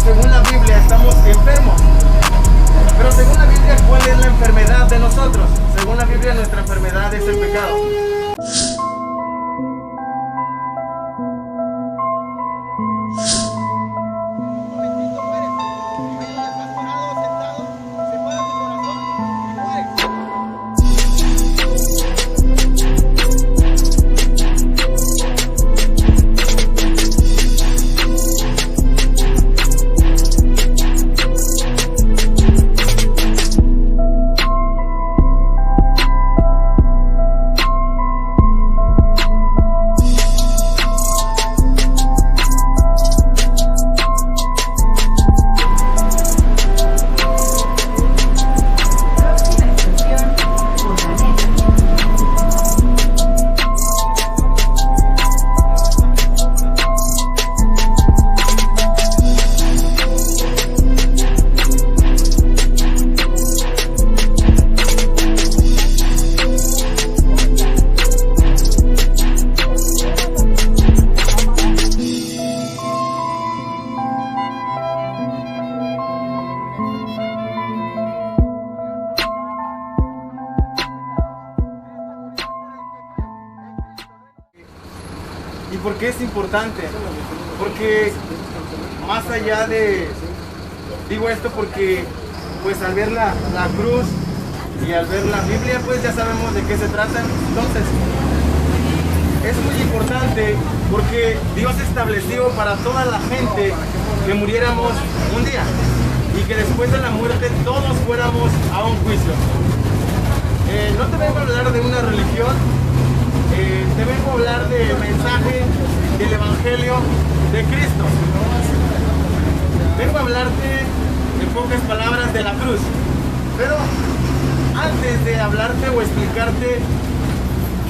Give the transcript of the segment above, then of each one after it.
según la Biblia, estamos enfermos. Pero según la Biblia, ¿cuál es la enfermedad de nosotros? Según la Biblia, nuestra enfermedad es el pecado. ¿Y por qué es importante? Porque más allá de... Digo esto porque pues al ver la cruz y al ver la Biblia pues ya sabemos de qué se trata. Entonces es muy importante porque Dios estableció para toda la gente que muriéramos un día y que después de la muerte todos fuéramos a un juicio. No te vengo a hablar de una religión, te vengo a hablar del mensaje del Evangelio de Cristo. Vengo a hablarte en pocas palabras de la cruz. Pero antes de hablarte o explicarte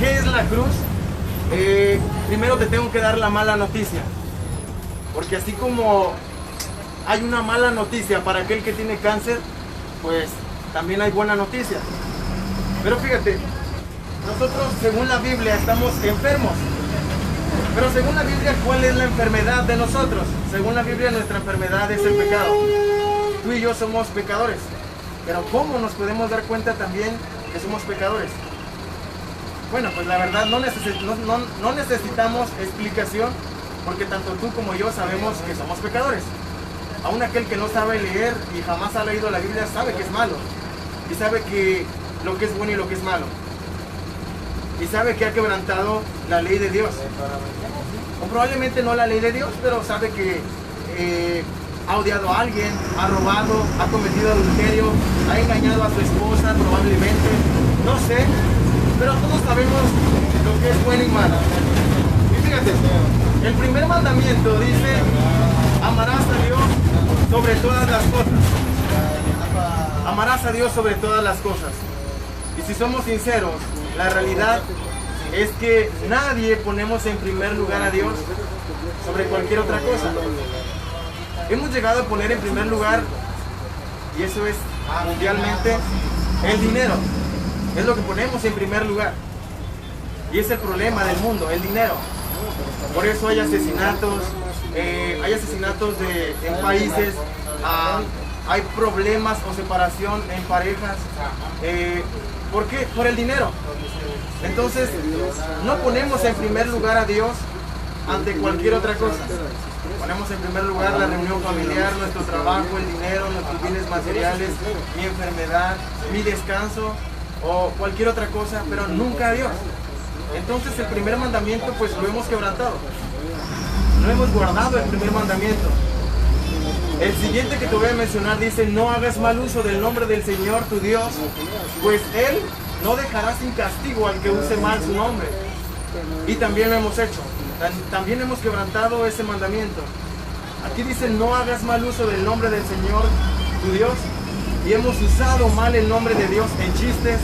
qué es la cruz, primero te tengo que dar la mala noticia. Porque así como hay una mala noticia para aquel que tiene cáncer, pues también hay buena noticia. Pero fíjate, nosotros según la Biblia estamos enfermos. Pero según la Biblia, ¿cuál es la enfermedad de nosotros? Según la Biblia, nuestra enfermedad es el pecado. Tú y yo somos pecadores. Pero ¿cómo nos podemos dar cuenta también que somos pecadores? Bueno, pues la verdad no necesitamos explicación, porque tanto tú como yo sabemos que somos pecadores. Aún aquel que no sabe leer y jamás ha leído la Biblia sabe que es malo. Y sabe que lo que es bueno y lo que es malo. Y sabe que ha quebrantado la ley de Dios. O probablemente no la ley de Dios, pero sabe que ha odiado a alguien, ha robado, ha cometido adulterio, ha engañado a su esposa probablemente, no sé, pero todos sabemos lo que es bueno y malo. Y fíjate, el primer mandamiento dice: amarás a Dios sobre todas las cosas. Amarás a Dios sobre todas las cosas. Y si somos sinceros, la realidad es que nadie ponemos en primer lugar a Dios sobre cualquier otra cosa. Hemos llegado a poner en primer lugar, y eso es mundialmente, el dinero. Es lo que ponemos en primer lugar. Y es el problema del mundo, el dinero. Por eso hay asesinatos, en países, hay problemas o separación en parejas. ¿Por qué? Por el dinero. Entonces, no ponemos en primer lugar a Dios ante cualquier otra cosa. Ponemos en primer lugar la reunión familiar, nuestro trabajo, el dinero, nuestros bienes materiales, mi enfermedad, mi descanso o cualquier otra cosa, pero nunca a Dios. Entonces el primer mandamiento pues lo hemos quebrantado. No hemos guardado el primer mandamiento. El siguiente que te voy a mencionar dice: no hagas mal uso del nombre del Señor tu Dios, pues Él no dejará sin castigo al que use mal su nombre. Y también lo hemos hecho. También hemos quebrantado ese mandamiento. Aquí dice: no hagas mal uso del nombre del Señor tu Dios. Y hemos usado mal el nombre de Dios en chistes,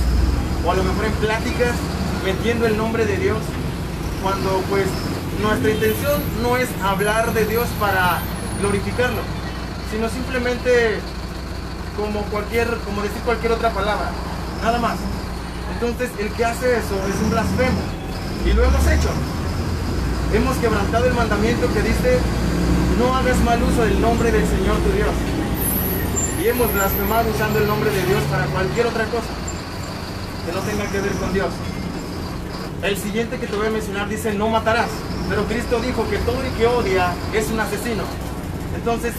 o a lo mejor en pláticas, metiendo el nombre de Dios, cuando pues nuestra intención no es hablar de Dios para glorificarlo, sino simplemente como decir cualquier otra palabra, nada más. Entonces el que hace eso es un blasfemo, y lo hemos hecho. Hemos quebrantado el mandamiento que dice: no hagas mal uso del nombre del Señor tu Dios. Y hemos blasfemado usando el nombre de Dios para cualquier otra cosa que no tenga que ver con Dios. El siguiente que te voy a mencionar dice no matarás. Pero Cristo dijo que todo el que odia es un asesino. Entonces,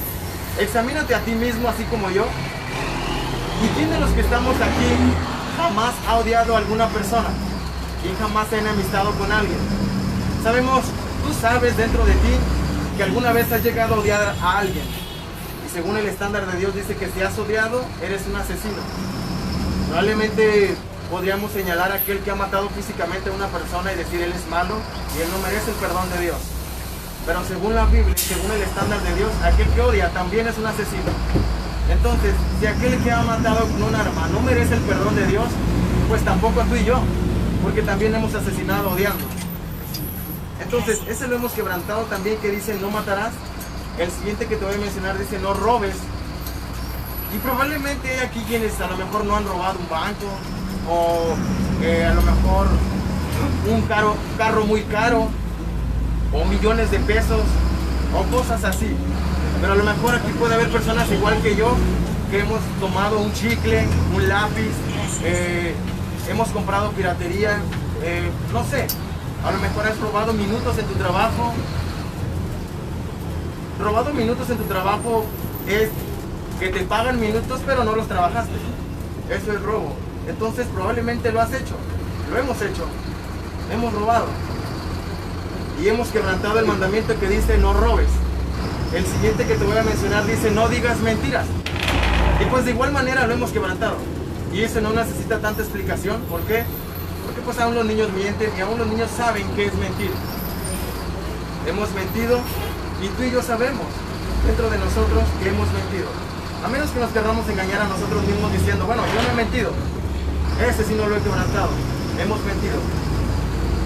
examínate a ti mismo así como yo. ¿Y quién de los que estamos aquí jamás ha odiado a alguna persona? ¿Quién jamás se ha enemistado con alguien? Sabemos, tú sabes dentro de ti que alguna vez has llegado a odiar a alguien. Y según el estándar de Dios dice que si has odiado, eres un asesino. Probablemente podríamos señalar a aquel que ha matado físicamente a una persona y decir él es malo y él no merece el perdón de Dios. Pero según la Biblia, según el estándar de Dios, aquel que odia también es un asesino. Entonces, si aquel que ha matado con un arma no merece el perdón de Dios, pues tampoco tú y yo, porque también hemos asesinado odiando. Entonces, ese lo hemos quebrantado también, que dice no matarás. El siguiente que te voy a mencionar dice no robes. Y probablemente hay aquí quienes a lo mejor no han robado un banco, o a lo mejor un carro muy caro, o millones de pesos, o cosas así. Pero a lo mejor aquí puede haber personas igual que yo, que hemos tomado un chicle, un lápiz, hemos comprado piratería, no sé, a lo mejor has robado minutos en tu trabajo. Robado minutos en tu trabajo es que te pagan minutos pero no los trabajaste. Eso es robo. Entonces probablemente lo has hecho, lo hemos hecho, hemos robado. Y hemos quebrantado el mandamiento que dice no robes. El siguiente que te voy a mencionar dice no digas mentiras. Y pues de igual manera lo hemos quebrantado. Y eso no necesita tanta explicación. ¿Por qué? Porque pues aún los niños mienten y aún los niños saben qué es mentir. Hemos mentido y tú y yo sabemos dentro de nosotros que hemos mentido. A menos que nos querramos engañar a nosotros mismos diciendo, bueno, yo no he mentido. Ese sí no lo he quebrantado. Hemos mentido.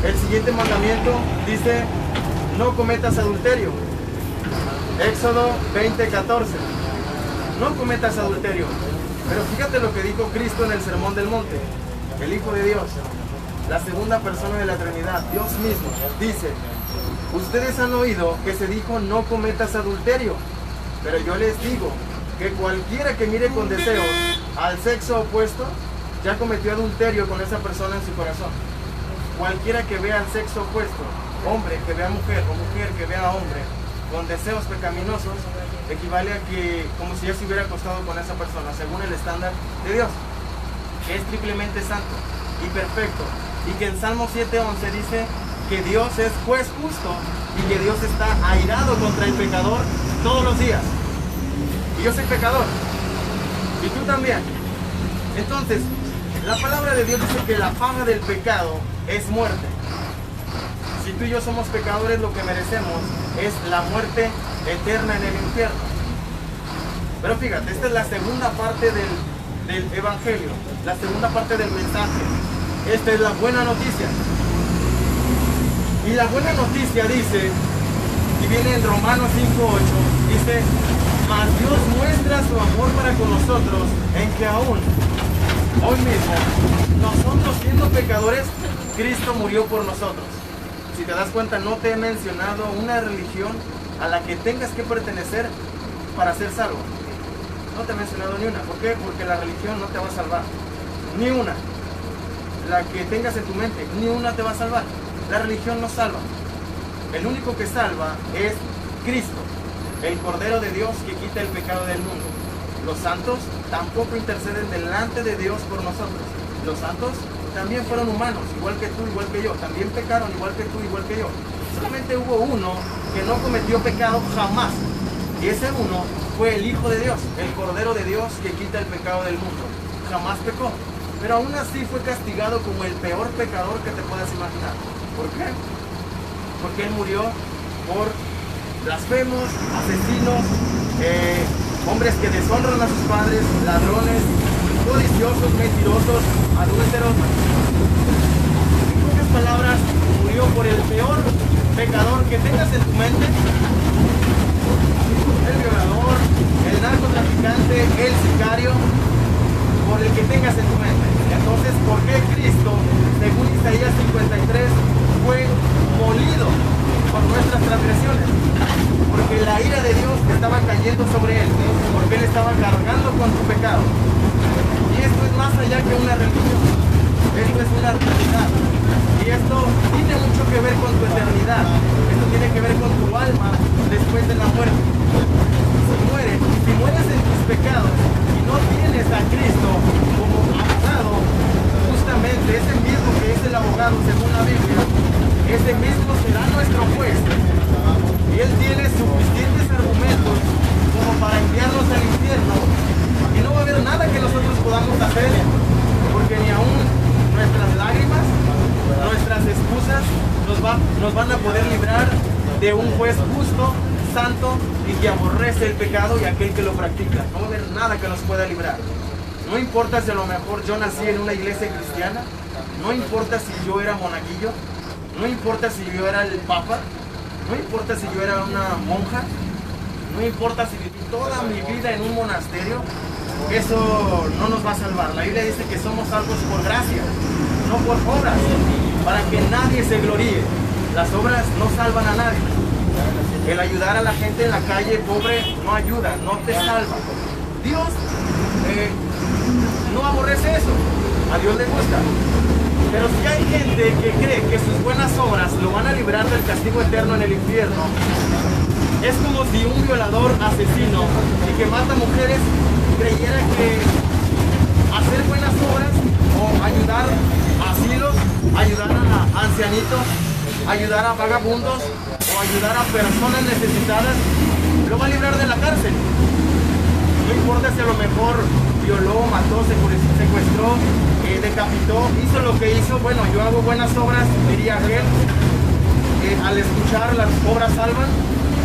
El siguiente mandamiento dice no cometas adulterio. Éxodo 20:14. No cometas adulterio. Pero fíjate lo que dijo Cristo en el Sermón del Monte. El Hijo de Dios, la segunda persona de la Trinidad, Dios mismo, dice: ustedes han oído que se dijo no cometas adulterio. Pero yo les digo que cualquiera que mire con deseos al sexo opuesto ya cometió adulterio con esa persona en su corazón. Cualquiera que vea al sexo opuesto, hombre que vea a mujer o mujer que vea a hombre, con deseos pecaminosos, equivale a que como si ya se hubiera acostado con esa persona, según el estándar de Dios, que es triplemente santo y perfecto, y que en Salmo 7:11 dice que Dios es juez justo y que Dios está airado contra el pecador todos los días. Y yo soy pecador, y tú también. Entonces, la palabra de Dios dice que la paga del pecado es muerte. Si tú y yo somos pecadores, lo que merecemos es la muerte eterna en el infierno. Pero fíjate, esta es la segunda parte del evangelio, la segunda parte del mensaje. Esta es la buena noticia. Y la buena noticia dice, y viene en Romanos 5:8, dice: mas Dios muestra su amor para con nosotros en que aún hoy mismo, nosotros siendo pecadores, Cristo murió por nosotros. Si te das cuenta, no te he mencionado una religión a la que tengas que pertenecer para ser salvo. No te he mencionado ni una. ¿Por qué? Porque la religión no te va a salvar. Ni una. La que tengas en tu mente, ni una te va a salvar. La religión no salva. El único que salva es Cristo, el Cordero de Dios que quita el pecado del mundo. Los santos tampoco interceden delante de Dios por nosotros. Los santos también fueron humanos, igual que tú, igual que yo. También pecaron, igual que tú, igual que yo. Solamente hubo uno que no cometió pecado jamás. Y ese uno fue el Hijo de Dios, el Cordero de Dios que quita el pecado del mundo. Jamás pecó. Pero aún así fue castigado como el peor pecador que te puedas imaginar. ¿Por qué? Porque Él murió por blasfemos, asesinos, hombres que deshonran a sus padres, ladrones, codiciosos, mentirosos, adúlteros. En pocas palabras, murió por el peor pecador que tengas en tu mente: el violador, el narcotraficante, el sicario, por el que tengas en tu mente. Entonces, ¿por qué Cristo, según Isaías 53, fue molido por nuestras transgresiones? porque la ira de Dios estaba cayendo sobre él, porque él estaba cargando con su pecado. Y esto es más allá que una religión, esto es una realidad. Y esto tiene mucho que ver con tu eternidad, esto tiene que ver con tu alma después de la muerte. Si mueres en tus pecados y no tienes a Cristo como abogado, justamente ese mismo que es el abogado según la Biblia, ese mismo será nuestro juez. Y él tiene suficientes argumentos como para enviarnos al infierno. Y no va a haber nada que nosotros podamos hacer, porque ni aún nuestras lágrimas, nuestras excusas nos van a poder librar de un juez justo, santo y que aborrece el pecado y aquel que lo practica. No va a haber nada que nos pueda librar. No importa si a lo mejor yo nací en una iglesia cristiana, no importa si yo era monaguillo, no importa si yo era el papa, no importa si yo era una monja, no importa si viví toda mi vida en un monasterio, eso no nos va a salvar. La Biblia dice que somos salvos por gracia, no por obras, para que nadie se gloríe. Las obras no salvan a nadie. El ayudar a la gente en la calle pobre no ayuda, no te salva. Dios no aborrece eso, a Dios le gusta. Pero si hay gente que cree que sus buenas obras lo van a librar del castigo eterno en el infierno, es como si un violador asesino y que mata mujeres creyera que hacer buenas obras o ayudar a asilos, ayudar a ancianitos, ayudar a vagabundos o ayudar a personas necesitadas lo va a librar de la cárcel. No importa si a lo mejor violó, mató, secuestró, decapitó, hizo lo que hizo. Bueno, yo hago buenas obras, diría aquel. Al escuchar las obras salvan.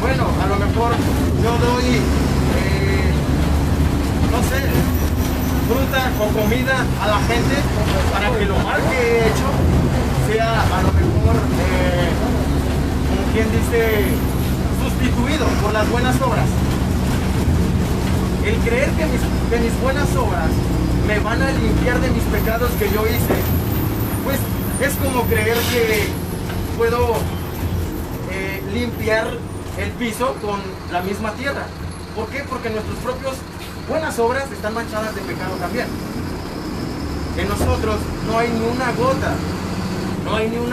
Bueno, a lo mejor yo doy, no sé, fruta o comida a la gente para que lo mal que he hecho sea a lo mejor, como quien dice, sustituido por las buenas obras. El creer que mis buenas obras me van a limpiar de mis pecados que yo hice, pues es como creer que puedo limpiar el piso con la misma tierra. ¿Por qué? Porque nuestras propias buenas obras están manchadas de pecado también. En nosotros no hay ni una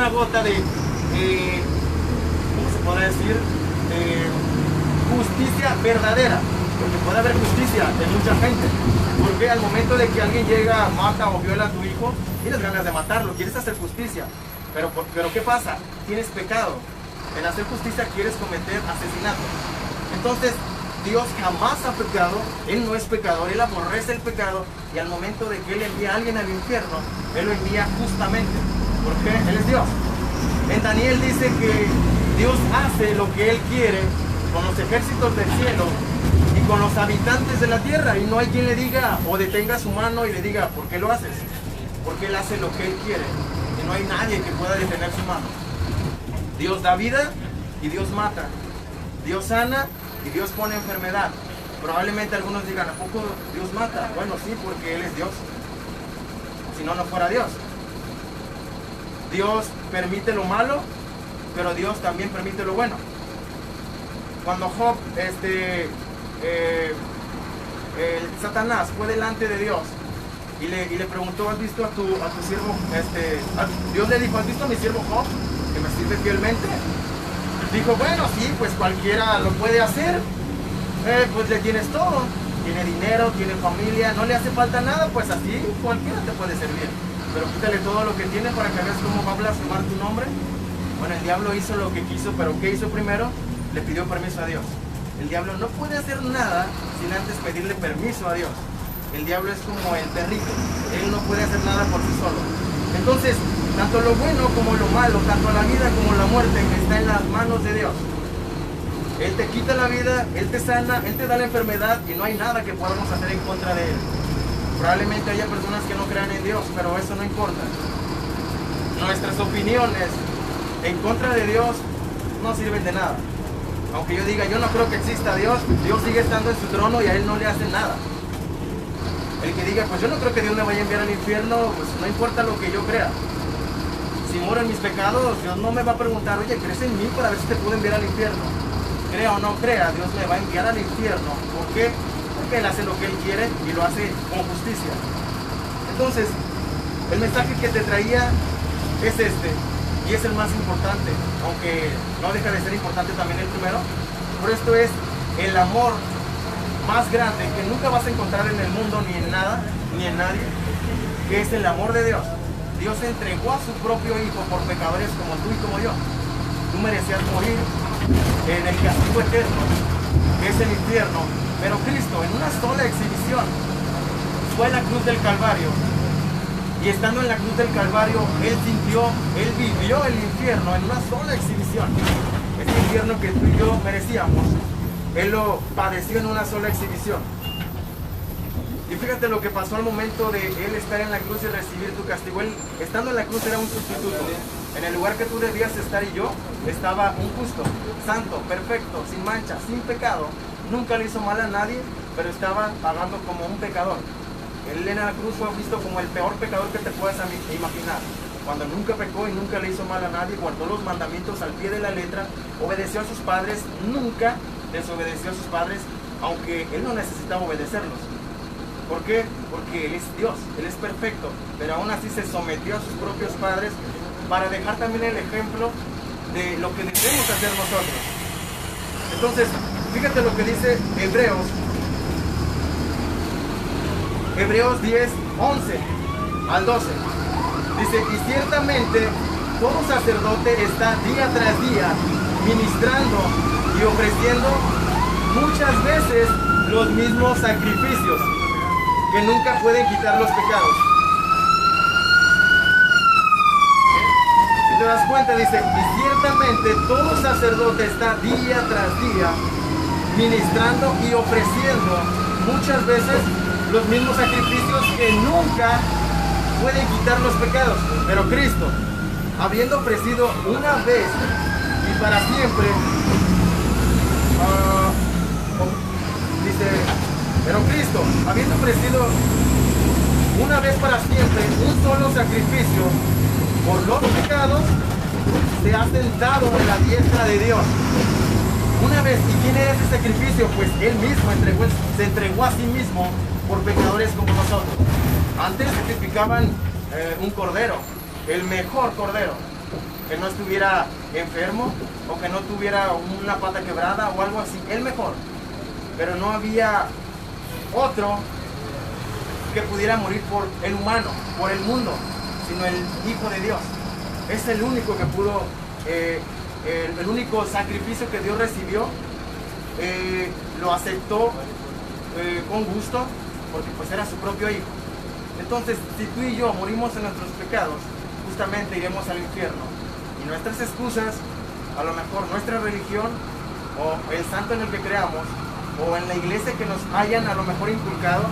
gota de, ¿cómo se podrá decir? Justicia verdadera. Porque puede haber justicia de mucha gente. Porque al momento de que alguien llega, mata o viola a tu hijo, tienes ganas de matarlo, quieres hacer justicia. Pero ¿qué pasa? Tienes pecado. En hacer justicia quieres cometer asesinato. Entonces, Dios jamás ha pecado, Él no es pecador, Él aborrece el pecado, y al momento de que Él envía a alguien al infierno, Él lo envía justamente, porque Él es Dios. En Daniel dice que Dios hace lo que Él quiere con los ejércitos del cielo y con los habitantes de la tierra, y no hay quien le diga o detenga su mano y le diga, ¿por qué lo haces? Porque Él hace lo que Él quiere, y no hay nadie que pueda detener su mano. Dios da vida y Dios mata, Dios sana y Dios pone enfermedad. Probablemente algunos digan, ¿a poco Dios mata? Bueno, sí, porque Él es Dios. Si no, no fuera Dios. Dios permite lo malo, pero Dios también permite lo bueno. Cuando Job, Satanás fue delante de Dios y le preguntó, ¿has visto a tu siervo? Dios le dijo, ¿has visto a mi siervo Job, que me sirve fielmente? Dijo, bueno, sí, pues cualquiera lo puede hacer, pues le tienes todo, tiene dinero, tiene familia, no le hace falta nada, pues así cualquiera te puede servir, pero quítale todo lo que tiene para que veas cómo va a blasfemar tu nombre. Bueno, el diablo hizo lo que quiso, pero ¿qué hizo primero? Le pidió permiso a Dios. El diablo no puede hacer nada sin antes pedirle permiso a Dios. El diablo es como el perrito, él no puede hacer nada por sí solo. Entonces, tanto lo bueno como lo malo, tanto la vida como la muerte, está en las manos de Dios. Él te quita la vida, Él te sana, Él te da la enfermedad y no hay nada que podamos hacer en contra de Él. Probablemente haya personas que no crean en Dios, pero eso no importa. Nuestras opiniones en contra de Dios no sirven de nada. Aunque yo diga, yo no creo que exista Dios, Dios sigue estando en su trono y a Él no le hace nada. El que diga, pues yo no creo que Dios me vaya a enviar al infierno, pues no importa lo que yo crea. Si muero en mis pecados, Dios no me va a preguntar, oye, ¿crees en mí para ver si te puedo enviar al infierno? crea o no crea, Dios me va a enviar al infierno. ¿Por qué? Porque Él hace lo que Él quiere y lo hace con justicia. Entonces, el mensaje que te traía es este, y es el más importante, aunque no deja de ser importante también el primero. Por esto es el amor más grande que nunca vas a encontrar en el mundo, ni en nada, ni en nadie, que es el amor de Dios. Dios entregó a su propio Hijo por pecadores como tú y como yo. Tú merecías morir en el castigo eterno, que es el infierno, pero Cristo en una sola exhibición fue a la cruz del Calvario, y estando en la cruz del Calvario, Él sintió, Él vivió el infierno en una sola exhibición. Este infierno que tú y yo merecíamos, Él lo padeció en una sola exhibición. Y fíjate lo que pasó al momento de Él estar en la cruz y recibir tu castigo. Él, estando en la cruz, era un sustituto. En el lugar que tú debías estar y yo, estaba un justo, santo, perfecto, sin mancha, sin pecado. Nunca le hizo mal a nadie, pero estaba pagando como un pecador. Él en la cruz fue visto como el peor pecador que te puedas imaginar. Cuando nunca pecó y nunca le hizo mal a nadie, guardó los mandamientos al pie de la letra, obedeció a sus padres, nunca desobedeció a sus padres, aunque Él no necesitaba obedecerlos. ¿Por qué? Porque Él es Dios, Él es perfecto, pero aún así se sometió a sus propios padres para dejar también el ejemplo de lo que debemos hacer nosotros. Entonces, fíjate lo que dice Hebreos 10, 11 al 12. Dice, y ciertamente todo sacerdote está día tras día ministrando y ofreciendo muchas veces los mismos sacrificios que nunca pueden quitar los pecados. Si te das cuenta, dice, y ciertamente todo sacerdote está día tras día ministrando y ofreciendo muchas veces los mismos sacrificios que nunca pueden quitar los pecados. Pero Cristo, habiendo ofrecido una vez y para siempre, dice, pero Cristo, habiendo ofrecido una vez para siempre un solo sacrificio por los pecados, se ha sentado en la diestra de Dios. Una vez, ¿y quién era ese sacrificio? Pues Él mismo se entregó a sí mismo por pecadores como nosotros. Antes sacrificaban un cordero, el mejor cordero, que no estuviera enfermo o que no tuviera una pata quebrada o algo así, el mejor. Pero no había otro que pudiera morir por el humano, por el mundo, sino el Hijo de Dios. Es el único que pudo, el único sacrificio que Dios recibió, lo aceptó con gusto, porque pues era su propio Hijo. Entonces, si tú y yo morimos en nuestros pecados, justamente iremos al infierno. Y nuestras excusas, a lo mejor nuestra religión, o el santo en el que creamos, o en la iglesia que nos hayan a lo mejor inculcado,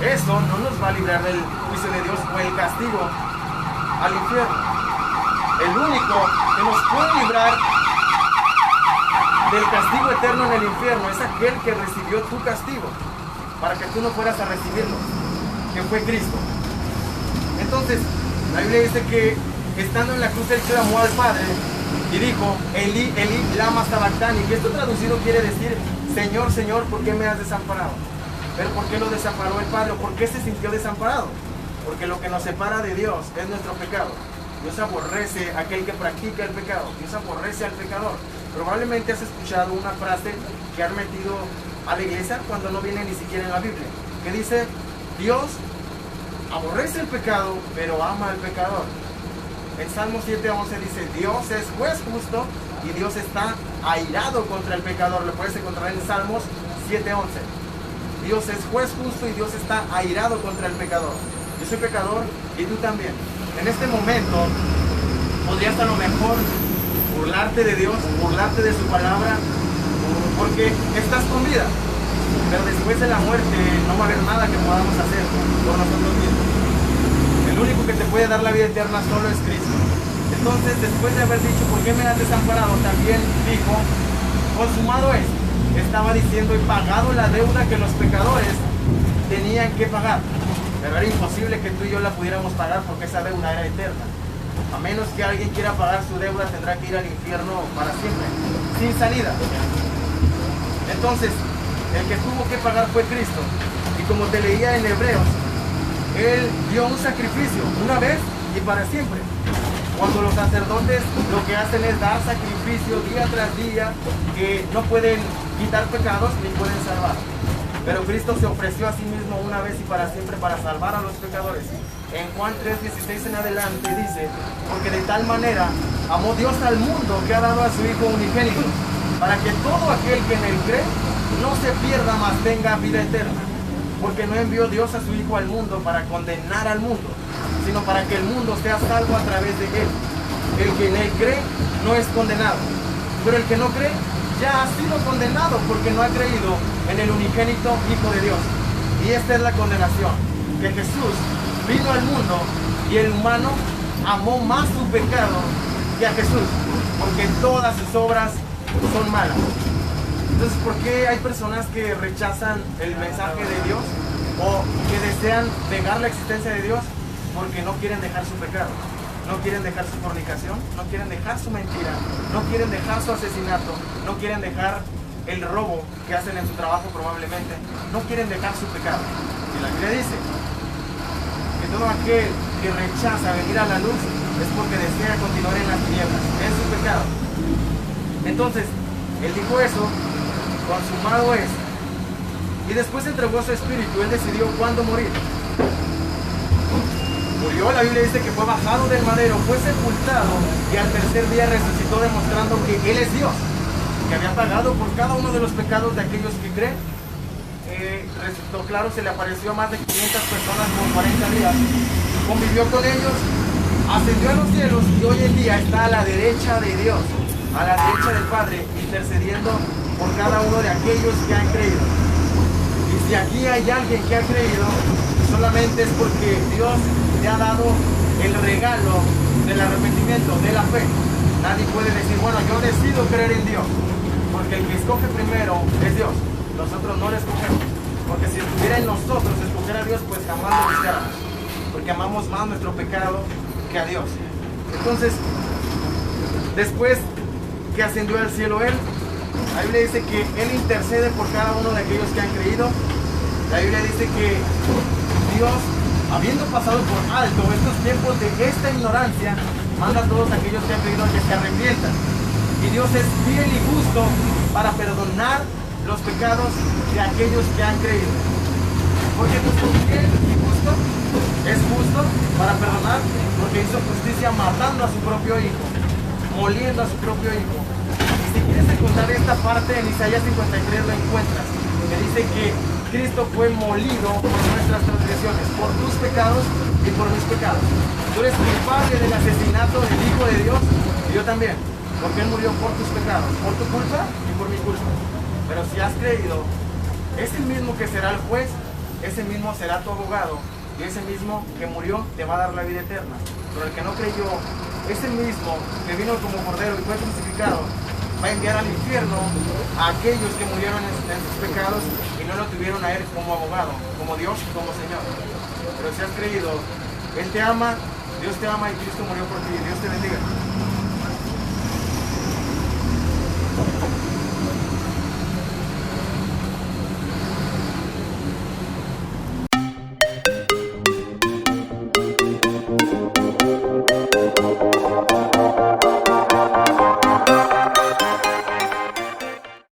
eso no nos va a librar del juicio de Dios o el castigo al infierno. El único que nos puede librar del castigo eterno en el infierno es aquel que recibió tu castigo, para que tú no fueras a recibirlo, que fue Cristo. Entonces, la Biblia dice que estando en la cruz Él clamó al Padre y dijo, Eli, Eli, lama sabactani, que esto traducido quiere decir, Señor, Señor, ¿por qué me has desamparado? Pero ¿por qué lo desamparó el Padre? ¿Por qué se sintió desamparado? Porque lo que nos separa de Dios es nuestro pecado. Dios aborrece a aquel que practica el pecado. Dios aborrece al pecador. Probablemente has escuchado una frase que han metido a la iglesia cuando no viene ni siquiera en la Biblia, que dice, Dios aborrece el pecado, pero ama al pecador. En Salmo 7:11 dice, Dios es juez justo y Dios está airado contra el pecador. Lo puedes encontrar en Salmos 7:11. Dios es juez justo y Dios está airado contra el pecador. Yo soy pecador y tú también. En este momento podrías a lo mejor burlarte de Dios, burlarte de su palabra, porque estás con vida. Pero después de la muerte no va a haber nada que podamos hacer por nosotros mismos. El único que te puede dar la vida eterna solo es Cristo. Entonces, después de haber dicho, ¿por qué me has desamparado?, también dijo, consumado es. Estaba diciendo, he pagado la deuda que los pecadores tenían que pagar. Pero era imposible que tú y yo la pudiéramos pagar porque esa deuda era eterna. A menos que alguien quiera pagar su deuda, tendrá que ir al infierno para siempre, sin salida. Entonces, el que tuvo que pagar fue Cristo. Y como te leía en Hebreos, Él dio un sacrificio una vez y para siempre. Cuando los sacerdotes lo que hacen es dar sacrificio día tras día, que no pueden quitar pecados ni pueden salvar. Pero Cristo se ofreció a sí mismo una vez y para siempre para salvar a los pecadores. En Juan 3:16 en adelante dice, porque de tal manera amó Dios al mundo que ha dado a su Hijo unigénito, para que todo aquel que en él cree no se pierda, mas tenga vida eterna. Porque no envió Dios a su Hijo al mundo para condenar al mundo, sino para que el mundo sea salvo a través de él. El que en él cree no es condenado, pero el que no cree ya ha sido condenado porque no ha creído en el unigénito Hijo de Dios. Y esta es la condenación, que Jesús vino al mundo y el humano amó más su pecado que a Jesús, porque todas sus obras son malas. Entonces, ¿por qué hay personas que rechazan el mensaje de Dios o que desean negar la existencia de Dios? Porque no quieren dejar su pecado, no quieren dejar su fornicación, no quieren dejar su mentira, no quieren dejar su asesinato, no quieren dejar el robo que hacen en su trabajo probablemente, no quieren dejar su pecado. Y la Biblia dice que todo aquel que rechaza venir a la luz es porque desea continuar en las tinieblas, en su pecado. Entonces, Él dijo eso, consumado es. Y después entregó su espíritu, Él decidió cuándo morir. Murió, la Biblia dice que fue bajado del madero, fue sepultado y al tercer día resucitó demostrando que Él es Dios, que había pagado por cada uno de los pecados de aquellos que creen. Resultó claro, se le apareció a más de 500 personas por 40 días, convivió con ellos, ascendió a los cielos y hoy en día está a la derecha de Dios, a la derecha del Padre, intercediendo por cada uno de aquellos que han creído. Y si aquí hay alguien que ha creído, solamente es porque Dios te ha dado el regalo del arrepentimiento, de la fe. Nadie puede decir, bueno, yo decido creer en Dios, porque el que escoge primero es Dios. Nosotros no lo escogemos, porque si estuviera en nosotros escoger a Dios, pues jamás lo buscáramos, porque amamos más nuestro pecado que a Dios. Entonces, después que ascendió al cielo Él, la Biblia dice que Él intercede por cada uno de aquellos que han creído. La Biblia dice que Dios, habiendo pasado por alto estos tiempos de esta ignorancia, manda a todos aquellos que han creído que se arrepientan. Y Dios es fiel y justo para perdonar los pecados de aquellos que han creído. Porque Dios es fiel y justo, es justo para perdonar, porque hizo justicia matando a su propio hijo, moliendo a su propio hijo. Y si quieres encontrar esta parte en Isaías 53 lo encuentras, que dice que Cristo fue molido por nuestras transgresiones, por tus pecados y por mis pecados. Tú eres culpable del asesinato del Hijo de Dios y yo también, porque Él murió por tus pecados, por tu culpa y por mi culpa. Pero si has creído, es el mismo que será el juez, ese mismo será tu abogado y ese mismo que murió te va a dar la vida eterna. Pero el que no creyó, ese mismo que vino como cordero y fue crucificado, va a enviar al infierno a aquellos que murieron en sus pecados y no lo tuvieron a Él como abogado, como Dios y como Señor. Pero si has creído, Él te ama, Dios te ama y Cristo murió por ti. Dios te bendiga.